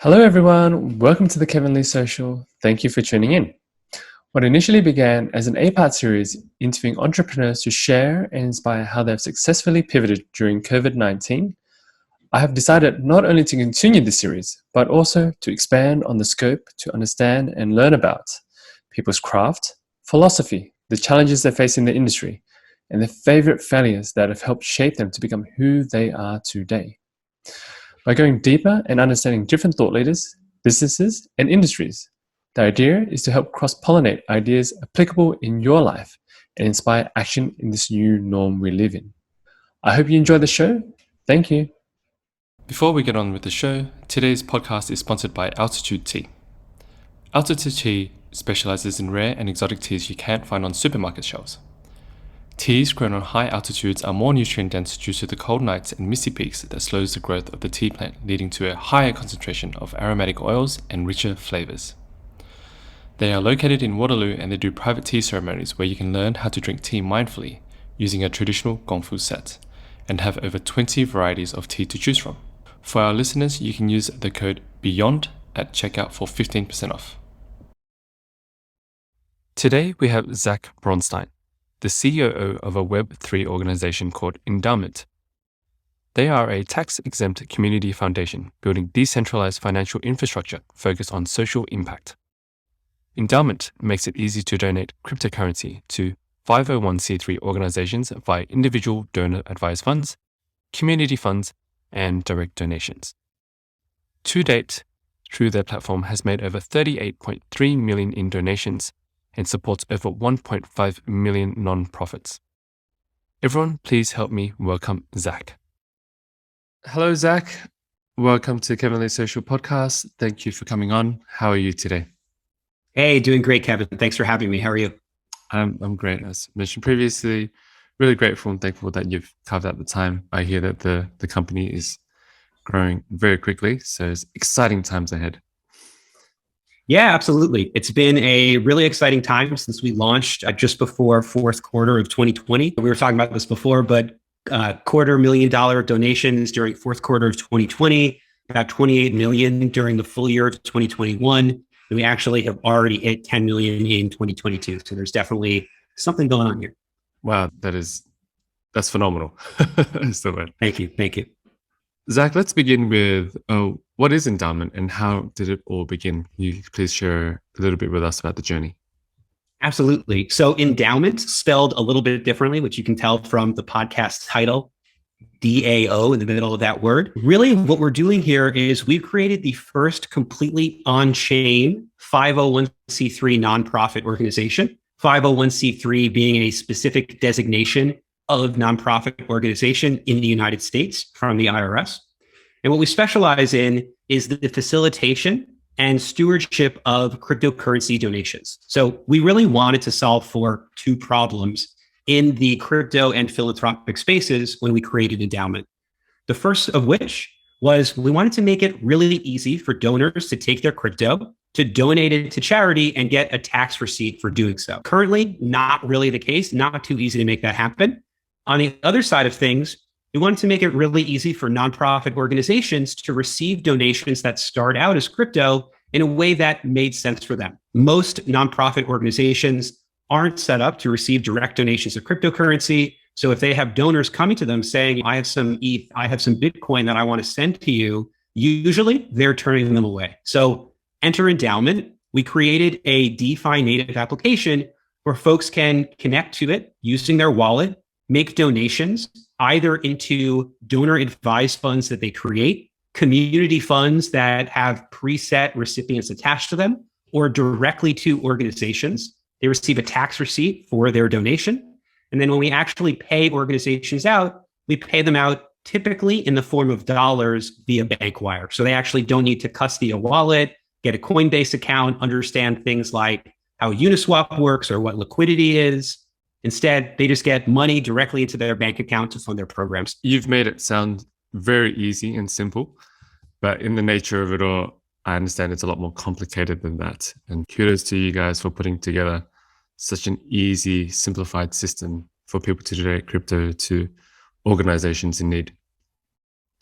Hello everyone, welcome to the Kevin Lee Social. Thank you for tuning in. What initially began as an 8-part series interviewing entrepreneurs to share and inspire how they've successfully pivoted during COVID-19, I have decided not only to continue this series, but also to expand on the scope to understand and learn about people's craft, philosophy, the challenges they face in the industry, and their favorite failures that have helped shape them to become who they are today. By going deeper and understanding different thought leaders, businesses, and industries, the idea is to help cross-pollinate ideas applicable in your life and inspire action in this new norm we live in. I hope you enjoy the show. Thank you. Before we get on with the show, today's podcast is sponsored by Altitude Tea. Altitude Tea specializes in rare and exotic teas you can't find on supermarket shelves. Teas grown on high altitudes are more nutrient-dense due to the cold nights and misty peaks that slows the growth of the tea plant, leading to a higher concentration of aromatic oils and richer flavors. They are located in Waterloo and they do private tea ceremonies where you can learn how to drink tea mindfully using a traditional gongfu set and have over 20 varieties of tea to choose from. For our listeners, you can use the code BEYOND at checkout for 15% off. Today we have Zach Bronstein, the COO of a Web3 organization called Endaoment. They are a tax-exempt community foundation building decentralized financial infrastructure focused on social impact. Endaoment makes it easy to donate cryptocurrency to 501c3 organizations via individual donor-advised funds, community funds, and direct donations. To date, through their platform has made over 38.3 million in donations and supports over 1.5 million non-profits. Everyone, please help me welcome Zach. Hello, Zach. Welcome to Kevin Lee Social Podcast. Thank you for coming on. How are you today? Hey, doing great, Kevin. Thanks for having me. How are you? I'm great. As mentioned previously, really grateful and thankful that you've carved out the time. I hear that the company is growing very quickly, so it's exciting times ahead. Yeah, absolutely. It's been a really exciting time since we launched just before fourth quarter of 2020. We were talking about this before, but $250,000 donations during fourth quarter of 2020, about 28 million during the full year of 2021. And we actually have already hit 10 million in 2022. So there's definitely something going on here. Wow, that's phenomenal. Thank you. Zach, let's begin with what is Endaoment and how did it all begin? Can you please share a little bit with us about the journey? Absolutely. So Endaoment, spelled a little bit differently, which you can tell from the podcast title, DAO in the middle of that word. Really, what we're doing here is we've created the first completely on-chain 501c3 nonprofit organization, 501c3 being a specific designation of nonprofit organization in the United States from the IRS. And what we specialize in is the facilitation and stewardship of cryptocurrency donations. So we really wanted to solve for two problems in the crypto and philanthropic spaces when we created Endaoment. The first of which was we wanted to make it really easy for donors to take their crypto, to donate it to charity and get a tax receipt for doing so. Currently, not really the case, not too easy to make that happen. On the other side of things, we wanted to make it really easy for nonprofit organizations to receive donations that start out as crypto in a way that made sense for them. Most nonprofit organizations aren't set up to receive direct donations of cryptocurrency. So if they have donors coming to them saying, I have some ETH, I have some Bitcoin that I want to send to you, usually they're turning them away. So enter Endaoment. We created a DeFi native application where folks can connect to it using their wallet, make donations either into donor advised funds that they create, community funds that have preset recipients attached to them, or directly to organizations. They receive a tax receipt for their donation. And then when we actually pay organizations out, we pay them out typically in the form of dollars via bank wire. So they actually don't need to custody a wallet, get a Coinbase account, understand things like how Uniswap works or what liquidity is. Instead, they just get money directly into their bank account to fund their programs. You've made it sound very easy and simple, but in the nature of it all, I understand it's a lot more complicated than that. And kudos to you guys for putting together such an easy, simplified system for people to donate crypto to organizations in need.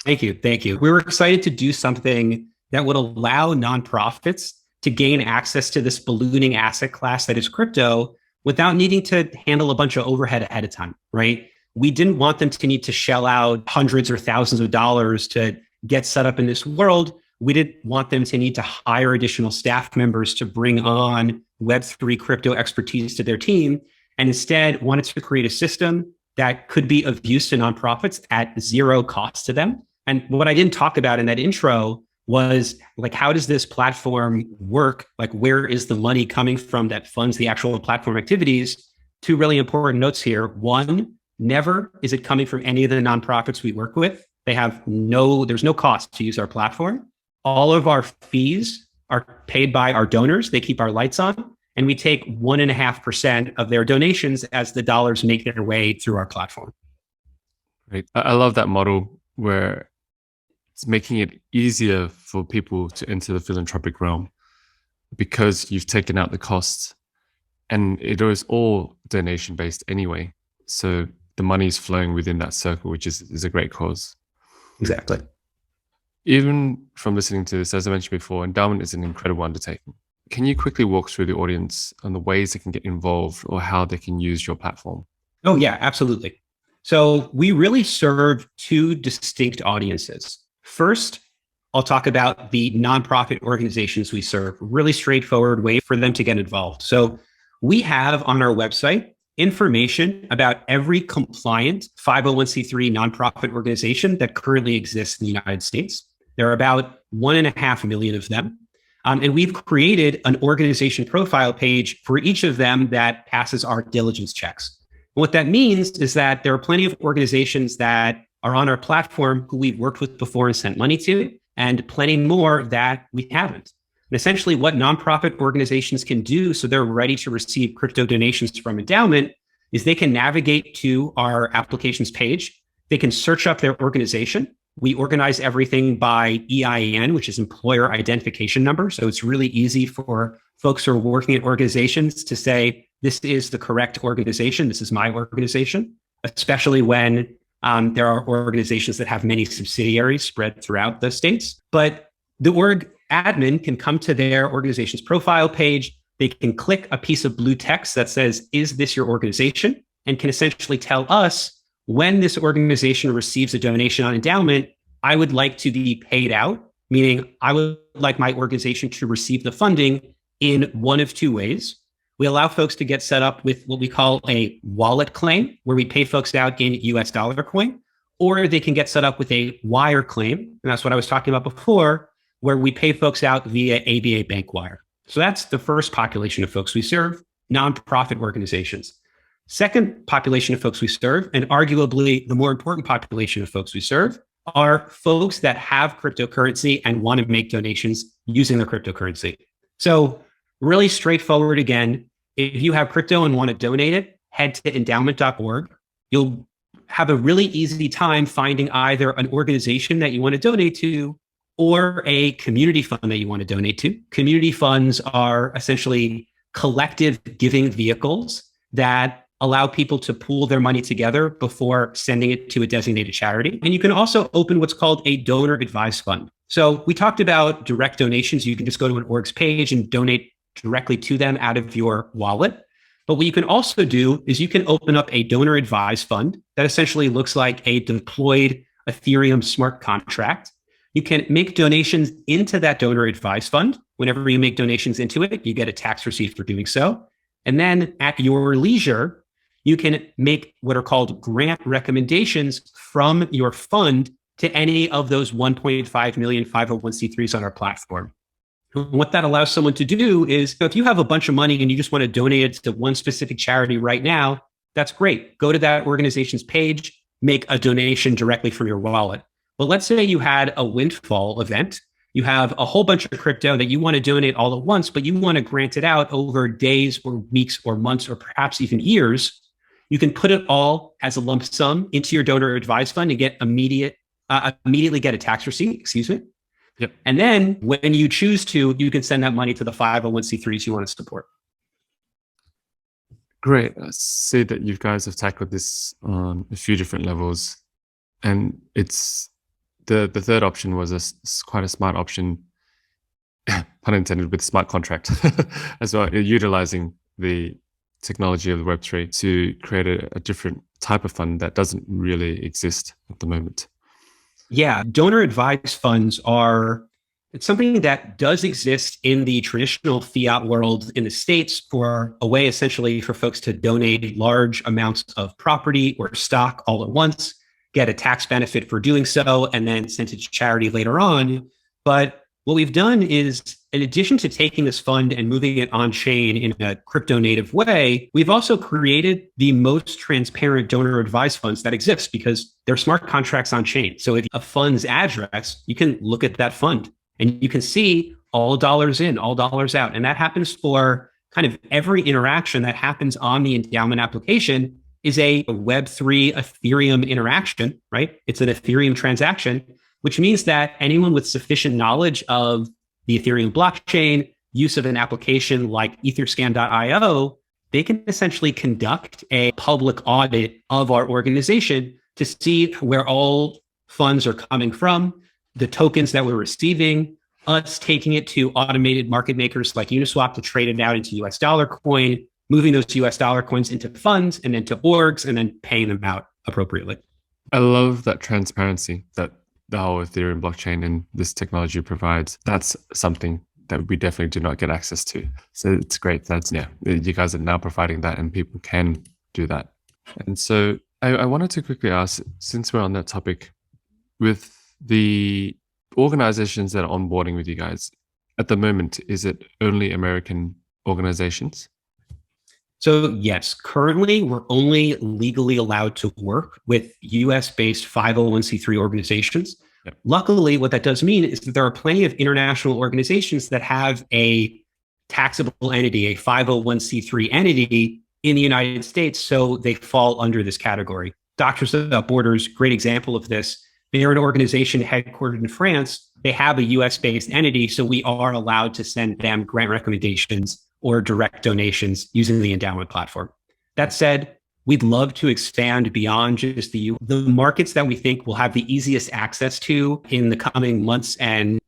Thank you. We were excited to do something that would allow nonprofits to gain access to this ballooning asset class that is crypto without needing to handle a bunch of overhead ahead of time, right? We didn't want them to need to shell out hundreds or thousands of dollars to get set up in this world. We didn't want them to need to hire additional staff members to bring on Web3 crypto expertise to their team, and instead wanted to create a system that could be of use to nonprofits at zero cost to them. And what I didn't talk about in that intro was like, how does this platform work? Like, where is the money coming from that funds the actual platform activities? Two really important notes here. One, never is it coming from any of the nonprofits we work with. There's no cost to use our platform. All of our fees are paid by our donors. They keep our lights on. And we take 1.5% of their donations as the dollars make their way through our platform. Right. I love that model where it's making it easier for people to enter the philanthropic realm because you've taken out the costs, and it is all donation based anyway. So the money is flowing within that circle, which is a great cause. Exactly. Even from listening to this, as I mentioned before, endowment is an incredible undertaking. Can you quickly walk through the audience on the ways they can get involved or how they can use your platform? Oh, yeah, absolutely. So we really serve two distinct audiences. First, I'll talk about the nonprofit organizations we serve, really straightforward way for them to get involved. So we have on our website information about every compliant 501c3 nonprofit organization that currently exists in the United States. There are about 1.5 million of them. And we've created an organization profile page for each of them that passes our diligence checks. And what that means is that there are plenty of organizations that are on our platform who we've worked with before and sent money to, and plenty more that we haven't. And essentially what nonprofit organizations can do so they're ready to receive crypto donations from Endaoment is they can navigate to our applications page. They can search up their organization. We organize everything by EIN, which is employer identification number. So it's really easy for folks who are working at organizations to say, this is the correct organization. This is my organization, especially when there are organizations that have many subsidiaries spread throughout the states. But the org admin can come to their organization's profile page. They can click a piece of blue text that says, is this your organization? And can essentially tell us, when this organization receives a donation on Endaoment, I would like to be paid out, meaning I would like my organization to receive the funding in one of two ways. We allow folks to get set up with what we call a wallet claim, where we pay folks out in US dollar coin, or they can get set up with a wire claim. And that's what I was talking about before, where we pay folks out via ABA bank wire. So that's the first population of folks we serve, nonprofit organizations. Second population of folks we serve, and arguably the more important population of folks we serve, are folks that have cryptocurrency and want to make donations using their cryptocurrency. So really straightforward again, if you have crypto and want to donate it, head to endaoment.org. You'll have a really easy time finding either an organization that you want to donate to or a community fund that you want to donate to. Community funds are essentially collective giving vehicles that allow people to pool their money together before sending it to a designated charity. And you can also open what's called a donor advised fund. So we talked about direct donations. You can just go to an org's page and donate directly to them out of your wallet. But what you can also do is you can open up a donor advised fund that essentially looks like a deployed Ethereum smart contract. You can make donations into that donor advised fund. Whenever you make donations into it, you get a tax receipt for doing so. And then at your leisure, you can make what are called grant recommendations from your fund to any of those 1.5 million 501c3s on our platform. What that allows someone to do is, if you have a bunch of money and you just want to donate it to one specific charity right now, that's great. Go to that organization's page, make a donation directly from your wallet. But let's say you had a windfall event. You have a whole bunch of crypto that you want to donate all at once, but you want to grant it out over days or weeks or months or perhaps even years. You can put it all as a lump sum into your donor advised fund and get immediately get a tax receipt, excuse me. Yep. And then when you choose to, you can send that money to the 501c3s you want to support. Great. I see that you guys have tackled this on a few different levels. And it's the third option was quite a smart option pun intended, with smart contract as well, utilizing the technology of the Web3 to create a different type of fund that doesn't really exist at the moment. Yeah, donor advised funds are it's something that does exist in the traditional fiat world in the States for a way essentially for folks to donate large amounts of property or stock all at once, get a tax benefit for doing so, and then send it to charity later on. But what we've done is, in addition to taking this fund and moving it on chain in a crypto native way, we've also created the most transparent donor advised funds that exist because they're smart contracts on chain. So if a fund's address, you can look at that fund and you can see all dollars in, all dollars out. And that happens for kind of every interaction that happens on the endowment application is a Web3 Ethereum interaction, right? It's an Ethereum transaction, which means that anyone with sufficient knowledge of the Ethereum blockchain, use of an application like etherscan.io, they can essentially conduct a public audit of our organization to see where all funds are coming from, the tokens that we're receiving, us taking it to automated market makers like Uniswap to trade it out into US dollar coin, moving those US dollar coins into funds and then to orgs and then paying them out appropriately. I love that transparency that the whole Ethereum blockchain and this technology provides. That's something that we definitely do not get access to. So it's great. You guys are now providing that and people can do that. And so I wanted to quickly ask, since we're on that topic, with the organizations that are onboarding with you guys at the moment, is it only American organizations? So yes, currently we're only legally allowed to work with US-based 501c3 organizations. Yep. Luckily, what that does mean is that there are plenty of international organizations that have a taxable entity, a 501c3 entity in the United States, so they fall under this category. Doctors Without Borders, great example of this. They're an organization headquartered in France. They have a US-based entity, so we are allowed to send them grant recommendations or direct donations using the endowment platform. That said, we'd love to expand beyond just the markets that we think will have the easiest access to in the coming months and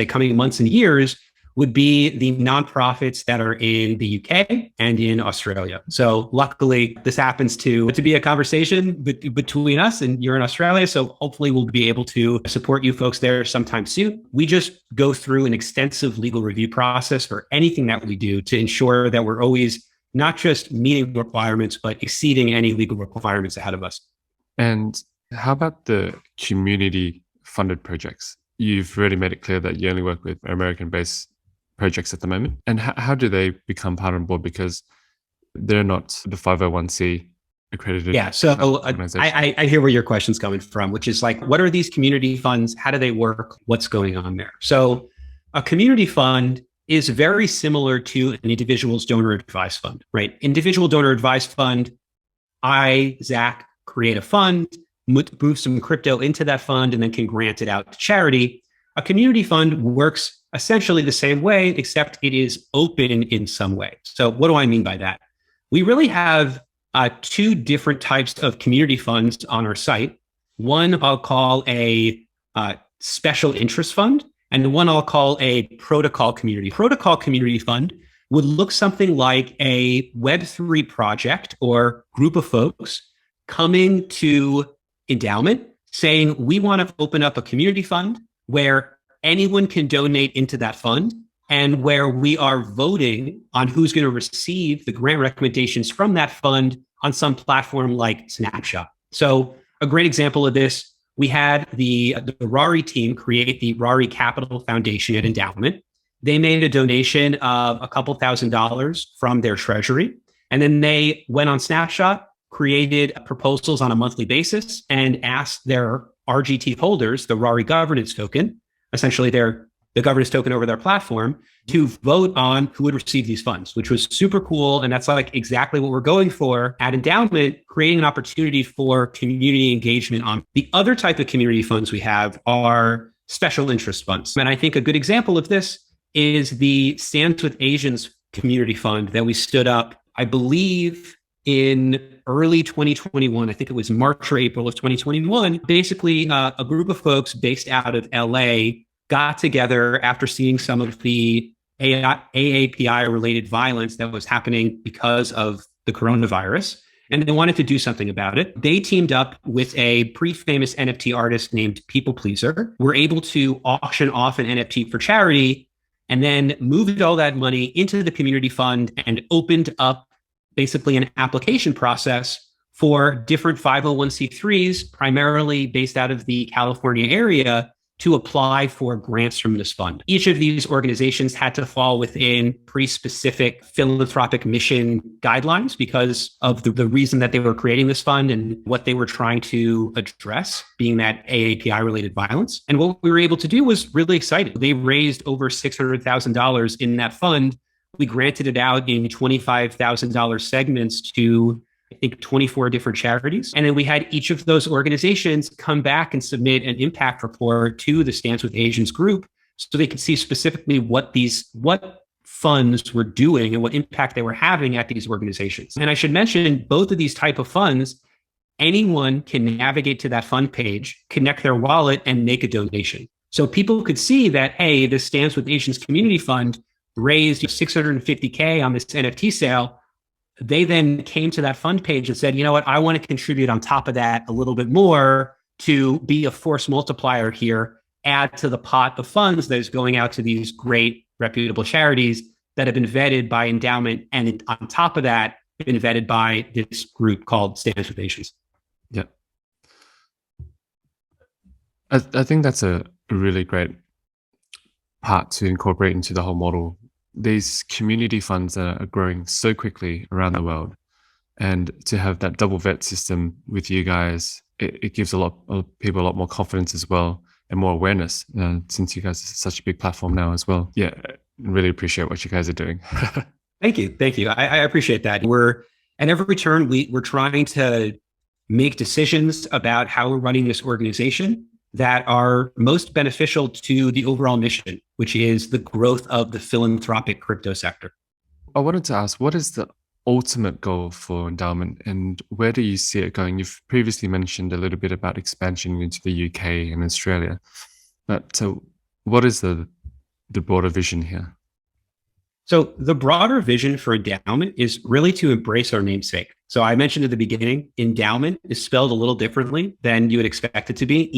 coming months and years would be the nonprofits that are in the UK and in Australia. So luckily, this happens to be a conversation between us, and you're in Australia. So hopefully we'll be able to support you folks there sometime soon. We just go through an extensive legal review process for anything that we do to ensure that we're always not just meeting requirements, but exceeding any legal requirements ahead of us. And how about the community funded projects? You've already made it clear that you only work with American-based projects at the moment. And how do they become part on board? Because they're not the 501c accredited. Yeah, so I hear where your question's coming from, which is like, what are these community funds? How do they work? What's going on there? So a community fund is very similar to an individual's donor advised fund, right? Individual donor advised fund, Zach, create a fund, move some crypto into that fund, and then can grant it out to charity. A community fund works essentially the same way, except it is open in some way. So what do I mean by that? We really have two different types of community funds on our site. One I'll call a special interest fund, and the one I'll call a protocol community. Protocol community fund would look something like a Web3 project or group of folks coming to Endaoment saying, we want to open up a community fund where anyone can donate into that fund and where we are voting on who's going to receive the grant recommendations from that fund on some platform like Snapshot. So a great example of this, we had the Rari team create the Rari Capital Foundation at Endaoment. They made a donation of a couple $1,000s from their treasury. And then they went on Snapshot, created proposals on a monthly basis and asked their RGT holders, the Rari governance token, essentially the governance token over their platform, to vote on who would receive these funds, which was super cool. And that's like exactly what we're going for at Endaoment, creating an opportunity for community engagement on. The other type of community funds we have are special interest funds. And I think a good example of this is the Stands with Asians community fund that we stood up, I believe, in early 2021. I think it was March or April of 2021. Basically, a group of folks based out of LA got together after seeing some of the AAPI related violence that was happening because of the coronavirus, and they wanted to do something about it. They teamed up with a pretty famous NFT artist named People Pleaser. Were able to auction off an NFT for charity and then moved all that money into the community fund and opened up basically an application process for different 501c3s, primarily based out of the California area, to apply for grants from this fund. Each of these organizations had to fall within pretty specific philanthropic mission guidelines because of the reason that they were creating this fund and what they were trying to address, being that AAPI related violence. And what we were able to do was really exciting. They raised over $600,000 in that fund. We granted it out in $25,000 segments to, I think, 24 different charities. And then we had each of those organizations come back and submit an impact report to the Stands with Asians group so they could see specifically what funds were doing and what impact they were having at these organizations. And I should mention, both of these type of funds, anyone can navigate to that fund page, connect their wallet, and make a donation. So people could see that, hey, the Stands with Asians Community Fund raised $650K on this NFT sale. They then came to that fund page and said, you know what, I want to contribute on top of that a little bit more to be a force multiplier here, add to the pot of funds that is going out to these great reputable charities that have been vetted by Endaoment. And on top of that, been vetted by this group called Stands with Asians. Yeah. I think that's a really great part to incorporate into the whole model. These community funds are growing so quickly around the world, and to have that double vet system with you guys, it gives a lot of people a lot more confidence as well and more awareness, since you guys are such a big platform now as well. Yeah, really appreciate what you guys are doing. Thank you. I appreciate that. At every turn, we're trying to make decisions about how we're running this organization that are most beneficial to the overall mission, which is the growth of the philanthropic crypto sector. I wanted to ask, what is the ultimate goal for Endaoment and where do you see it going? You've previously mentioned a little bit about expansion into the UK and Australia, but so what is the broader vision here? So the broader vision for Endaoment is really to embrace our namesake. So I mentioned at the beginning, Endaoment is spelled a little differently than you would expect it to be.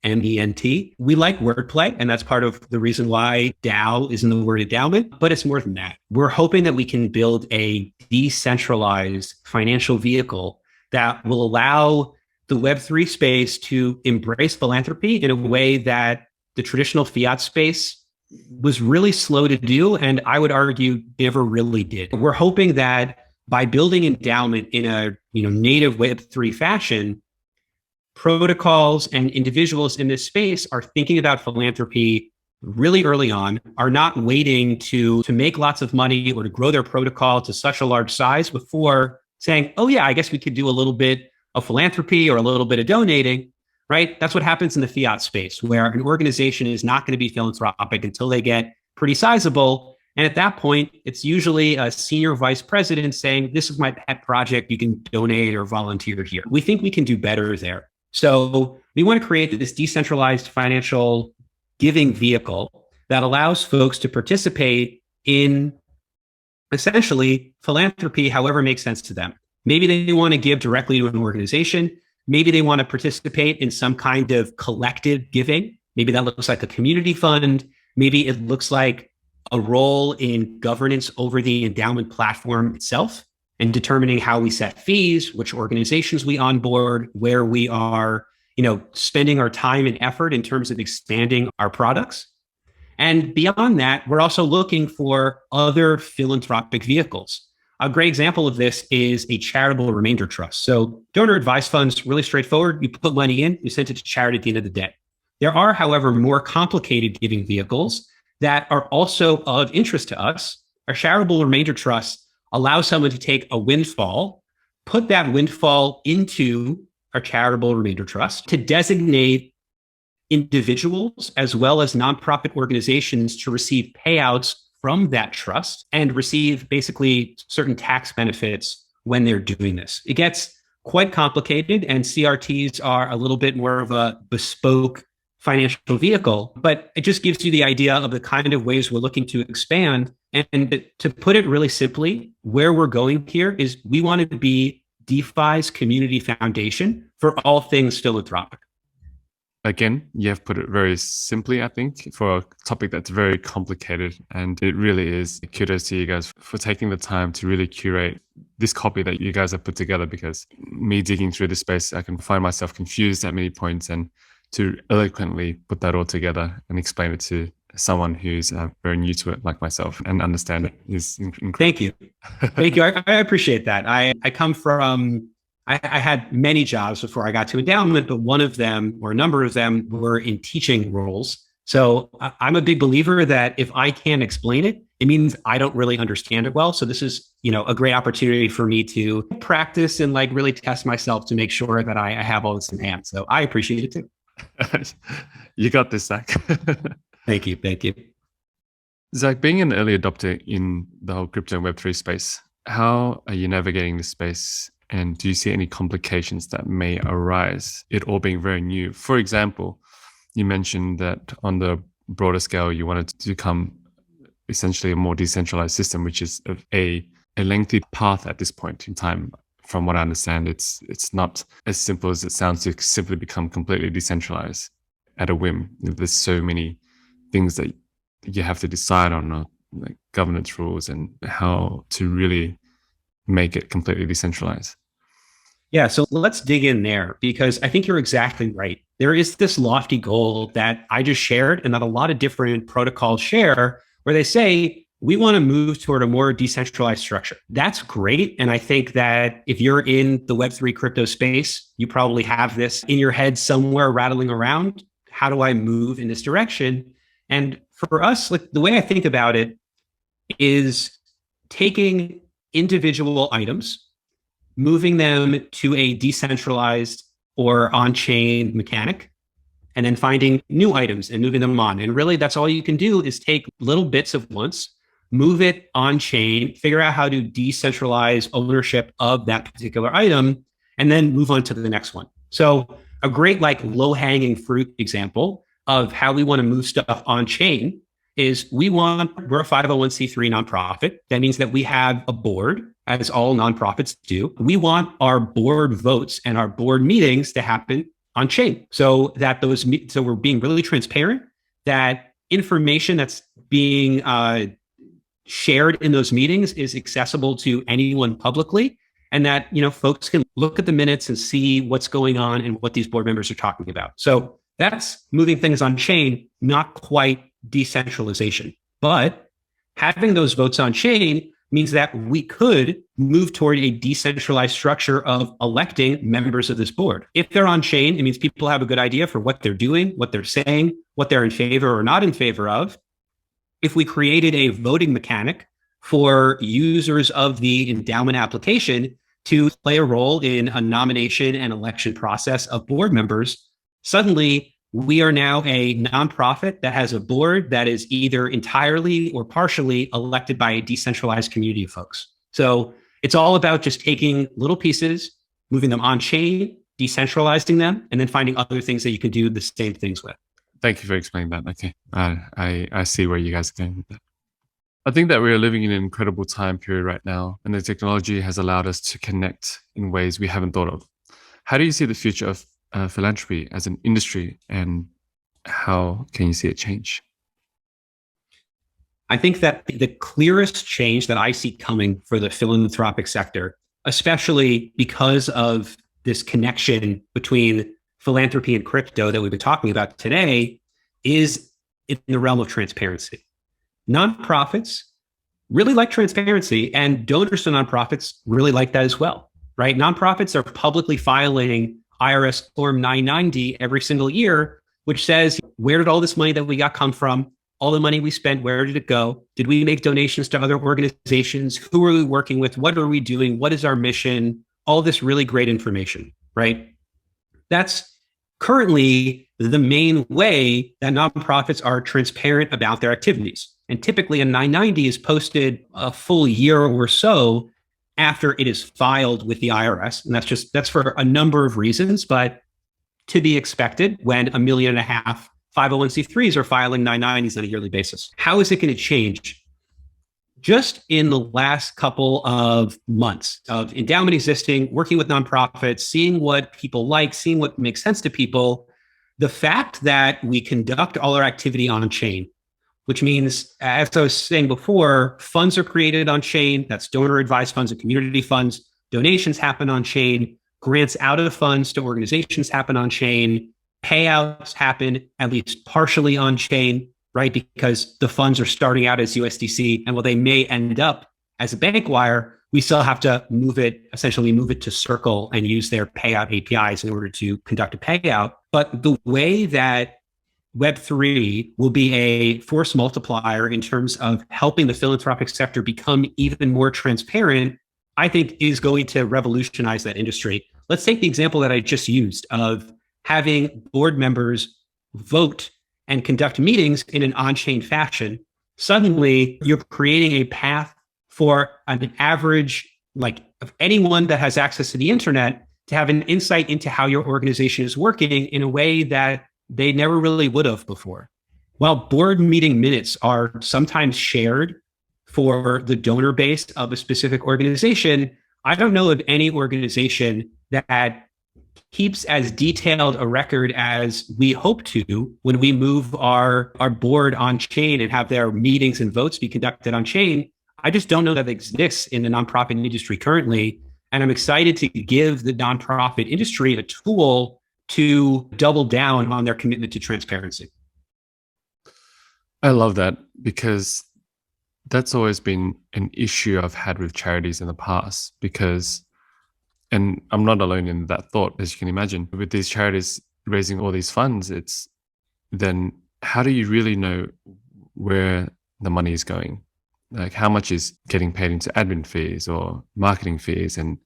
Endaoment. We like wordplay, and that's part of the reason why DAO is in the word endowment, but it's more than that. We're hoping that we can build a decentralized financial vehicle that will allow the Web3 space to embrace philanthropy in a way that the traditional fiat space was really slow to do, and I would argue never really did. We're hoping that by building Endaoment in a native Web3 fashion, protocols and individuals in this space are thinking about philanthropy really early on, are not waiting to make lots of money or to grow their protocol to such a large size before saying, oh yeah, I guess we could do a little bit of philanthropy or a little bit of donating. Right? That's what happens in the fiat space, where an organization is not going to be philanthropic until they get pretty sizable. And at that point, it's usually a senior vice president saying, this is my pet project. You can donate or volunteer here. We think we can do better there. So we want to create this decentralized financial giving vehicle that allows folks to participate in essentially philanthropy, however makes sense to them. Maybe they want to give directly to an organization. Maybe they want to participate in some kind of collective giving. Maybe that looks like a community fund. Maybe it looks like a role in governance over the endowment platform itself and determining how we set fees, which organizations we onboard, where we are, spending our time and effort in terms of expanding our products. And beyond that, we're also looking for other philanthropic vehicles. A great example of this is a charitable remainder trust. So donor advised funds, really straightforward. You put money in, you send it to charity at the end of the day. There are, however, more complicated giving vehicles that are also of interest to us. Our charitable remainder trust allows someone to take a windfall, put that windfall into our charitable remainder trust to designate individuals as well as nonprofit organizations to receive payouts from that trust and receive basically certain tax benefits when they're doing this. It gets quite complicated, and CRTs are a little bit more of a bespoke financial vehicle, but it just gives you the idea of the kind of ways we're looking to expand. And to put it really simply, where we're going here is we want to be DeFi's community foundation for all things philanthropic. Again, you have put it very simply, I think, for a topic that's very complicated. And it really is. Kudos to you guys for taking the time to really curate this copy that you guys have put together, because me digging through this space, I can find myself confused at many points, and to eloquently put that all together and explain it to someone who's very new to it like myself and understand it is incredible. Thank you. Thank you. I appreciate that. I come from... I had many jobs before I got to Endaoment, but one of them, or a number of them, were in teaching roles. So I'm a big believer that if I can't explain it, it means I don't really understand it well. So this is, a great opportunity for me to practice and really test myself to make sure that I have all this in hand. So I appreciate it too. You got this, Zach. Thank you. Thank you. Zach, being an early adopter in the whole crypto and Web3 space, how are you navigating this space? And do you see any complications that may arise, it all being very new? For example, you mentioned that on the broader scale, you wanted to become essentially a more decentralized system, which is a lengthy path at this point in time. From what I understand, it's not as simple as it sounds to simply become completely decentralized at a whim. There's so many things that you have to decide on, like governance rules and how to really make it completely decentralized. Yeah, so let's dig in there, because I think you're exactly right. There is this lofty goal that I just shared and that a lot of different protocols share, where they say, we want to move toward a more decentralized structure. That's great. And I think that if you're in the Web3 crypto space, you probably have this in your head somewhere rattling around. How do I move in this direction? And for us, the way I think about it is taking individual items, moving them to a decentralized or on-chain mechanic, and then finding new items and moving them on. And really, that's all you can do is take little bits of once, move it on-chain, figure out how to decentralize ownership of that particular item, and then move on to the next one. So a great low-hanging fruit example of how we want to move stuff on-chain is we're a 501c3 nonprofit. That means that we have a board, as all nonprofits do. We want our board votes and our board meetings to happen on chain, so that so we're being really transparent, that information that's being shared in those meetings is accessible to anyone publicly, and that folks can look at the minutes and see what's going on and what these board members are talking about. So that's moving things on chain, not quite decentralization. But having those votes on chain means that we could move toward a decentralized structure of electing members of this board. If they're on chain, it means people have a good idea for what they're doing, what they're saying, what they're in favor or not in favor of. If we created a voting mechanic for users of the endowment application to play a role in a nomination and election process of board members, suddenly we are now a nonprofit that has a board that is either entirely or partially elected by a decentralized community of folks. So it's all about just taking little pieces, moving them on chain, decentralizing them, and then finding other things that you can do the same things with. Thank you for explaining that. Okay, I see where you guys are going with that. I think that we are living in an incredible time period right now, and the technology has allowed us to connect in ways we haven't thought of. How do you see the future of philanthropy as an industry, and how can you see it change? I think that the clearest change that I see coming for the philanthropic sector, especially because of this connection between philanthropy and crypto that we've been talking about today, is in the realm of transparency. Nonprofits really like transparency, and donors to nonprofits really like that as well, right? Nonprofits are publicly filing IRS Form 990 every single year, which says, where did all this money that we got come from? All the money we spent, where did it go? Did we make donations to other organizations? Who are we working with? What are we doing? What is our mission? All this really great information, right? That's currently the main way that nonprofits are transparent about their activities. And typically a 990 is posted a full year or so after it is filed with the IRS. And that's for a number of reasons, but to be expected when $1.5 million 501c3s are filing 990s on a yearly basis. How is it going to change? Just in the last couple of months of Endaoment existing, working with nonprofits, seeing what people like, seeing what makes sense to people, the fact that we conduct all our activity on chain, which means, as I was saying before, funds are created on chain. That's donor advised funds and community funds. Donations happen on chain. Grants out of the funds to organizations happen on chain. Payouts happen at least partially on chain, right? Because the funds are starting out as USDC, and while they may end up as a bank wire, we still have to essentially move it to Circle and use their payout APIs in order to conduct a payout. But the way that Web3 will be a force multiplier in terms of helping the philanthropic sector become even more transparent, I think is going to revolutionize that industry. Let's take the example that I just used of having board members vote and conduct meetings in an on-chain fashion. Suddenly, you're creating a path for an average, of anyone that has access to the internet, to have an insight into how your organization is working in a way that they never really would have before. While board meeting minutes are sometimes shared for the donor base of a specific organization, I don't know of any organization that keeps as detailed a record as we hope to when we move our board on chain and have their meetings and votes be conducted on chain. I just don't know that exists in the nonprofit industry currently. And I'm excited to give the nonprofit industry a tool to double down on their commitment to transparency. I love that, because that's always been an issue I've had with charities in the past, and I'm not alone in that thought, as you can imagine. With these charities raising all these funds, it's then how do you really know where the money is going? Like, how much is getting paid into admin fees or marketing fees and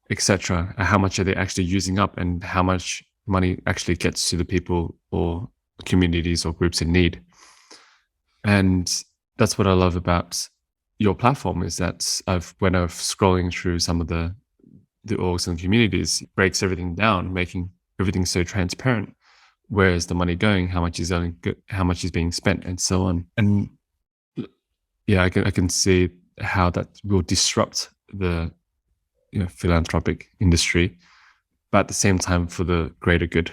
etc. How much are they actually using up, and how much money actually gets to the people or communities or groups in need? And that's what I love about your platform, is that when I've scrolling through some of the orgs and communities, it breaks everything down, making everything so transparent. Where is the money going? How much is being spent, and so on. And yeah, I can see how that will disrupt the philanthropic industry, but at the same time for the greater good.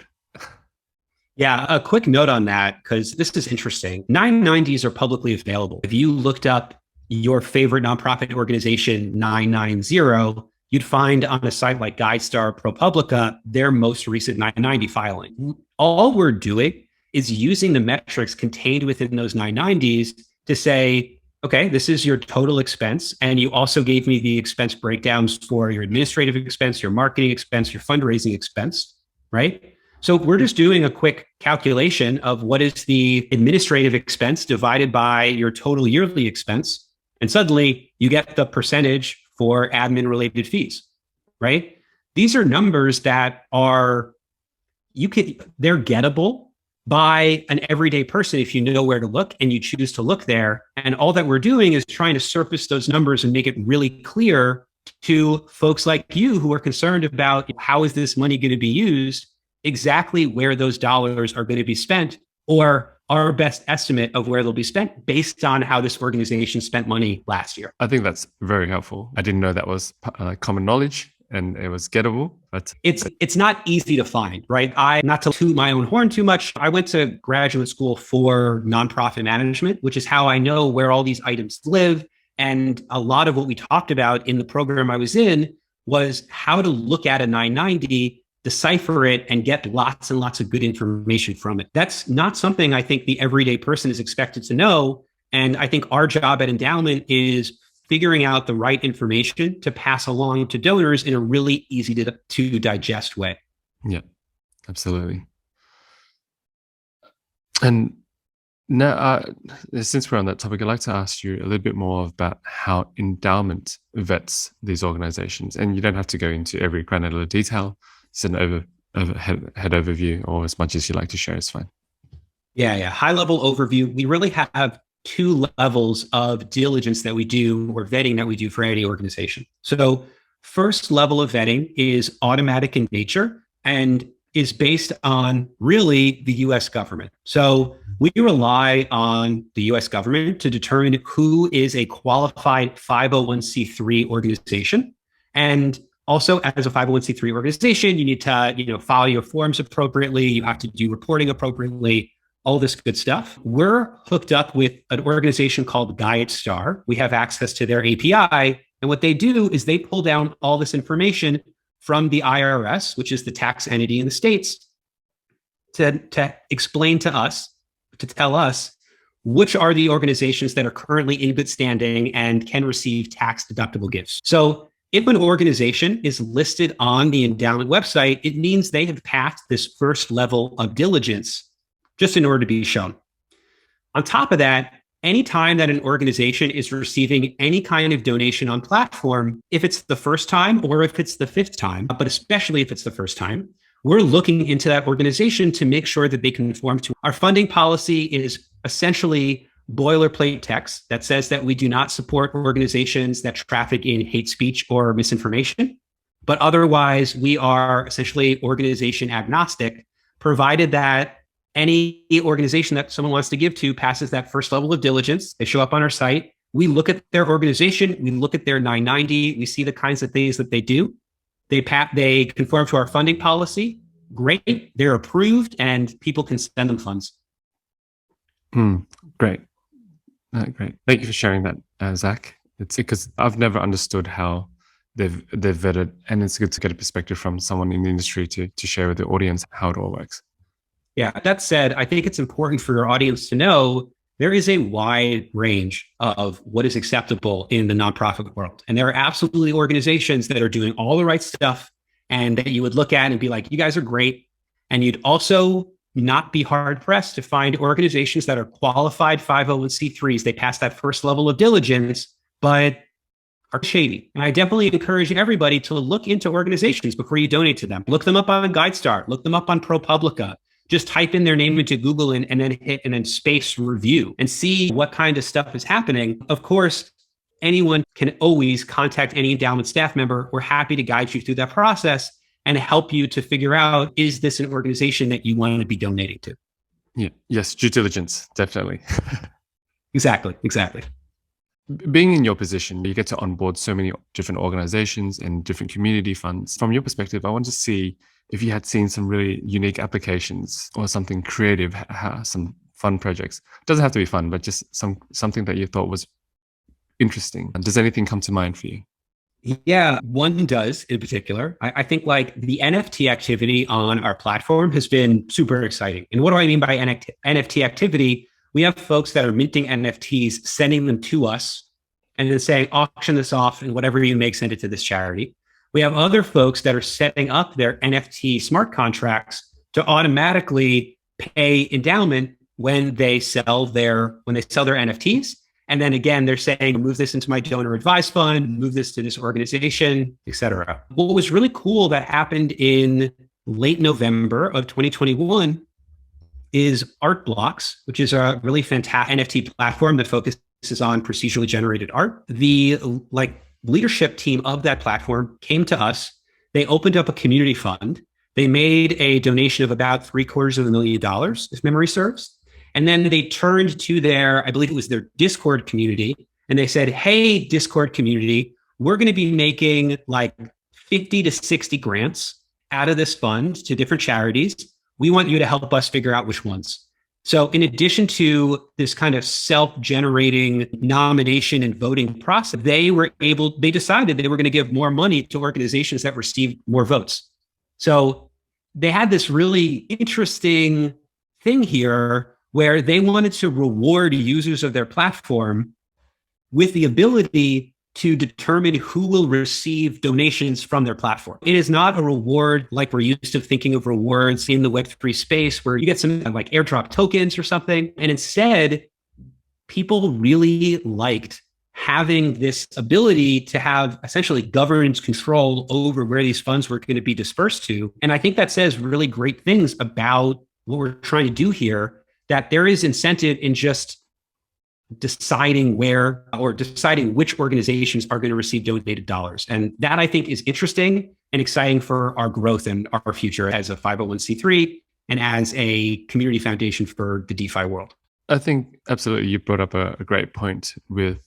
Yeah, a quick note on that, because this is interesting. 990s are publicly available. If you looked up your favorite nonprofit organization, 990, you'd find on a site like GuideStar, ProPublica, their most recent 990 filing. All we're doing is using the metrics contained within those 990s to say, okay, this is your total expense. And you also gave me the expense breakdowns for your administrative expense, your marketing expense, your fundraising expense, right? So we're just doing a quick calculation of what is the administrative expense divided by your total yearly expense. And suddenly you get the percentage for admin related fees, right? These are numbers that they're gettable by an everyday person if you know where to look and you choose to look there. And all that we're doing is trying to surface those numbers and make it really clear to folks like you who are concerned about how is this money going to be used, exactly where those dollars are going to be spent, or our best estimate of where they'll be spent based on how this organization spent money last year. I think that's very helpful. I didn't know that was common knowledge and it was gettable, but it's not easy to find, right? Not to toot my own horn too much, I went to graduate school for nonprofit management, which is how I know where all these items live. And a lot of what we talked about in the program I was in was how to look at a 990, decipher it, and get lots and lots of good information from it. That's not something I think the everyday person is expected to know. And I think our job at Endaoment is figuring out the right information to pass along to donors in a really easy to digest way. Yeah, absolutely. And now, since we're on that topic, I'd like to ask you a little bit more about how Endaoment vets these organizations. And you don't have to go into every granular detail. It's an head overview, or as much as you like to share is fine. Yeah. High level overview. We really have two levels of diligence that we do, or vetting that we do for any organization. So first level of vetting is automatic in nature. And is based on really the US government. So we rely on the US government to determine who is a qualified 501c3 organization. And also, as a 501c3 organization, you need to, file your forms appropriately. You have to do reporting appropriately, all this good stuff. We're hooked up with an organization called GuideStar. We have access to their API. And what they do is they pull down all this information from the IRS, which is the tax entity in the States, to explain to us, to tell us which are the organizations that are currently in good standing and can receive tax deductible gifts. So if an organization is listed on the endowment website, it means they have passed this first level of diligence just in order to be shown. On top of that, anytime that an organization is receiving any kind of donation on platform, if it's the first time or if it's the fifth time, but especially if it's the first time, we're looking into that organization to make sure that they conform to our funding policy. Is essentially boilerplate text that says that we do not support organizations that traffic in hate speech or misinformation, but otherwise we are essentially organization agnostic, provided that any organization that someone wants to give to passes that first level of diligence. They show up on our site. We look at their organization. We look at their 990. We see the kinds of things that they do. They conform to our funding policy. Great. They're approved and people can send them funds. Great. Great. Thank you for sharing that, Zach. It's because I've never understood how they've vetted, and it's good to get a perspective from someone in the industry to share with the audience how it all works. Yeah, that said, I think it's important for your audience to know there is a wide range of what is acceptable in the nonprofit world. And there are absolutely organizations that are doing all the right stuff and that you would look at and be like, you guys are great. And you'd also not be hard pressed to find organizations that are qualified 501c3s. They pass that first level of diligence, but are shady. And I definitely encourage everybody to look into organizations before you donate to them. Look them up on GuideStar, look them up on ProPublica. Just type in their name into Google and then space review and see what kind of stuff is happening. Of course, anyone can always contact any endowment staff member. We're happy to guide you through that process and help you to figure out, is this an organization that you want to be donating to? Yeah. Yes. Due diligence. Definitely. Exactly. Being in your position, you get to onboard so many different organizations and different community funds. From your perspective, I want to see if you had seen some really unique applications or something creative, some fun projects. It doesn't have to be fun, but just something that you thought was interesting. Does anything come to mind for you? Yeah, one does in particular. I think like the NFT activity on our platform has been super exciting. And what do I mean by NFT activity? We have folks that are minting NFTs, sending them to us, and then saying, auction this off, and whatever you make, send it to this charity. We have other folks that are setting up their NFT smart contracts to automatically pay endowment when they sell their NFTs. And then again, they're saying, move this into my donor advised fund, move this to this organization, et cetera. What was really cool that happened in late November of 2021 is Art Blocks, which is a really fantastic NFT platform that focuses on procedurally generated art. The leadership team of that platform came to us. They opened up a community fund. They made a donation of about $750,000, if memory serves. And then they turned to I believe it was their Discord community, and they said, hey, Discord community, we're going to be making like 50 to 60 grants out of this fund to different charities. We want you to help us figure out which ones. So in addition to this kind of self-generating nomination and voting process, they decided they were going to give more money to organizations that received more votes. So they had this really interesting thing here where they wanted to reward users of their platform with the ability to determine who will receive donations from their platform. It is not a reward like we're used to thinking of rewards in the Web3 space where you get some like airdrop tokens or something. And instead, people really liked having this ability to have essentially governance control over where these funds were going to be dispersed to. And I think that says really great things about what we're trying to do here, that there is incentive in just deciding where or deciding which organizations are going to receive donated dollars. And that I think is interesting. and exciting for our growth and our future as a 501c3 and as a community foundation for the DeFi world. I think absolutely you brought up a great point with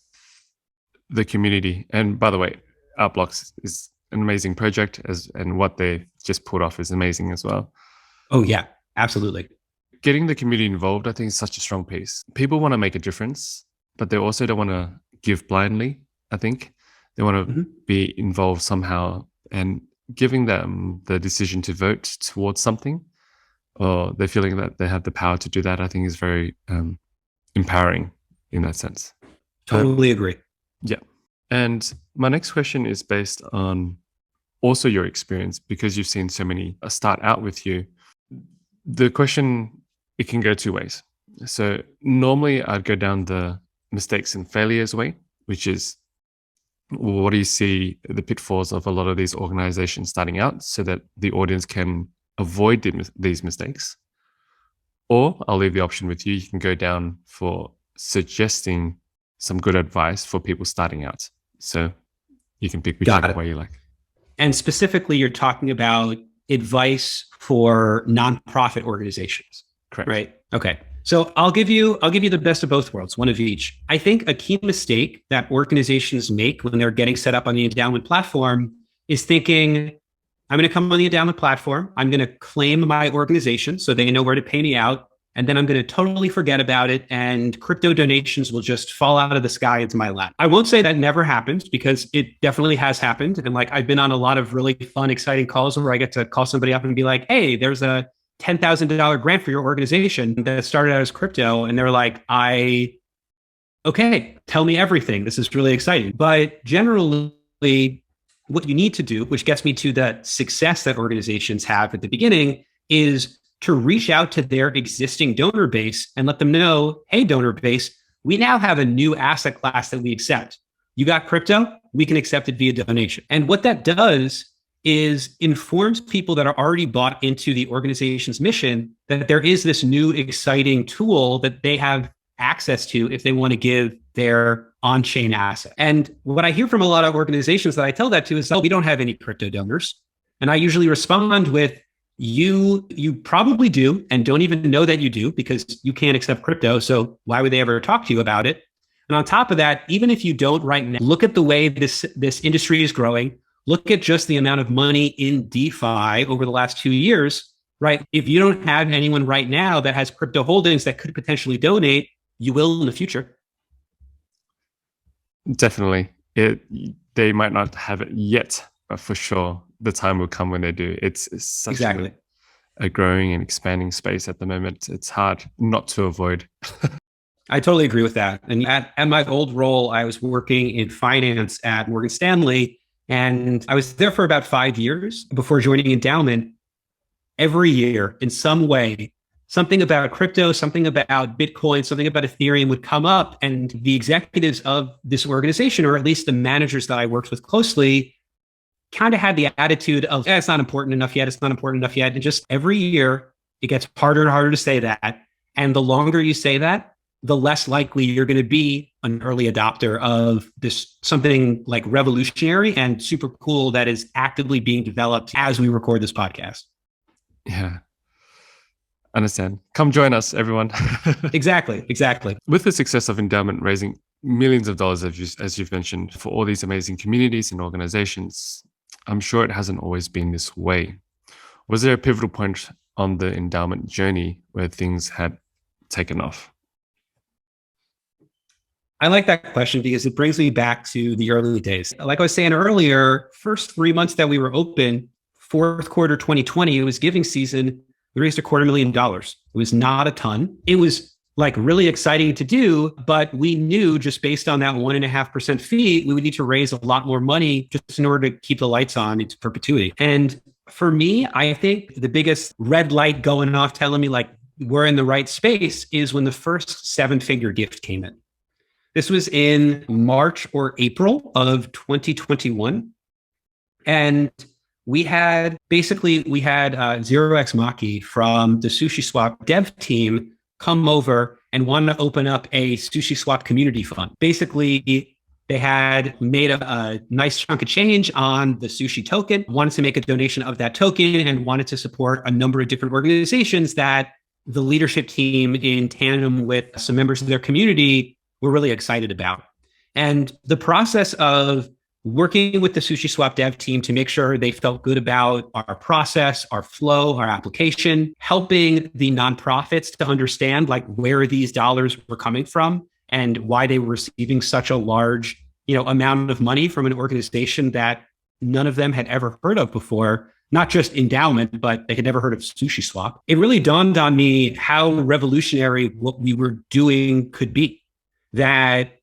the community. And by the way, Outblocks is an amazing project, and what they just put off is amazing as well. Oh, yeah, absolutely. Getting the community involved, I think, is such a strong piece. People want to make a difference, but they also don't want to give blindly, I think. They want to be involved somehow, and giving them the decision to vote towards something, or they're feeling that they have the power to do that, I think is very empowering in that sense. Totally agree. Yeah. And my next question is based on also your experience, because you've seen so many start out with you. The question, it can go two ways. So normally I'd go down the mistakes and failures way, which is, what do you see the pitfalls of a lot of these organizations starting out so that the audience can avoid these mistakes? Or I'll leave the option with you. You can go down for suggesting some good advice for people starting out. So you can pick whichever way you like. And specifically, you're talking about advice for nonprofit organizations. Correct. Right. Okay. So I'll give you the best of both worlds, one of each. I think a key mistake that organizations make when they're getting set up on the Endaoment platform is thinking, I'm going to come on the Endaoment platform. I'm going to claim my organization so they know where to pay me out. And then I'm going to totally forget about it. And crypto donations will just fall out of the sky into my lap. I won't say that never happens, because it definitely has happened. And like, I've been on a lot of really fun, exciting calls where I get to call somebody up and be like, hey, there's a $10,000 grant for your organization that started out as crypto. And they're like, okay, tell me everything. This is really exciting. But generally, what you need to do, which gets me to the success that organizations have at the beginning, is to reach out to their existing donor base and let them know, hey, donor base, we now have a new asset class that we accept. You got crypto? We can accept it via donation. And what that does is informs people that are already bought into the organization's mission that there is this new exciting tool that they have access to if they want to give their on-chain asset. And what I hear from a lot of organizations that I tell that to is, oh, we don't have any crypto donors. And I usually respond with, you probably do, and don't even know that you do, because you can't accept crypto. So why would they ever talk to you about it? And on top of that, even if you don't right now, look at the way this industry is growing. Look at just the amount of money in DeFi over the last 2 years, right? If you don't have anyone right now that has crypto holdings that could potentially donate, you will in the future. Definitely. They might not have it yet, but for sure, the time will come when they do. It's such a growing and expanding space at the moment. It's hard not to avoid. I totally agree with that. And at my old role, I was working in finance at Morgan Stanley, and I was there for about 5 years before joining Endaoment. Every year, in some way, something about crypto, something about Bitcoin, something about Ethereum would come up, and the executives of this organization, or at least the managers that I worked with closely, kind of had the attitude of, it's not important enough yet. It's not important enough yet. And just every year, it gets harder and harder to say that. And the longer you say that, the less likely you're going to be an early adopter of this, something like revolutionary and super cool that is actively being developed as we record this podcast. Yeah. Understand. Come join us, everyone. Exactly. With the success of Endaoment raising millions of dollars, as you've mentioned, for all these amazing communities and organizations, I'm sure it hasn't always been this way. Was there a pivotal point on the Endaoment journey where things had taken off? I like that question because it brings me back to the early days. Like I was saying earlier, first 3 months that we were open, fourth quarter 2020, it was giving season. We raised $250,000. It was not a ton. It was like really exciting to do, but we knew just based on that 1.5% fee, we would need to raise a lot more money just in order to keep the lights on into perpetuity. And for me, I think the biggest red light going off telling me like we're in the right space is when the first 7-figure gift came in. This was in March or April of 2021. And we had 0x Maki from the SushiSwap dev team come over and want to open up a SushiSwap community fund. Basically, They had made a nice chunk of change on the sushi token, wanted to make a donation of that token, and wanted to support a number of different organizations that the leadership team, in tandem with some members of their community, were really excited about. And the process of working with the Sushi Swap dev team to make sure they felt good about our process, our flow, our application, helping the nonprofits to understand like where these dollars were coming from and why they were receiving such a large, amount of money from an organization that none of them had ever heard of before, not just Endaoment, but they had never heard of Sushi Swap. It really dawned on me how revolutionary what we were doing could be. That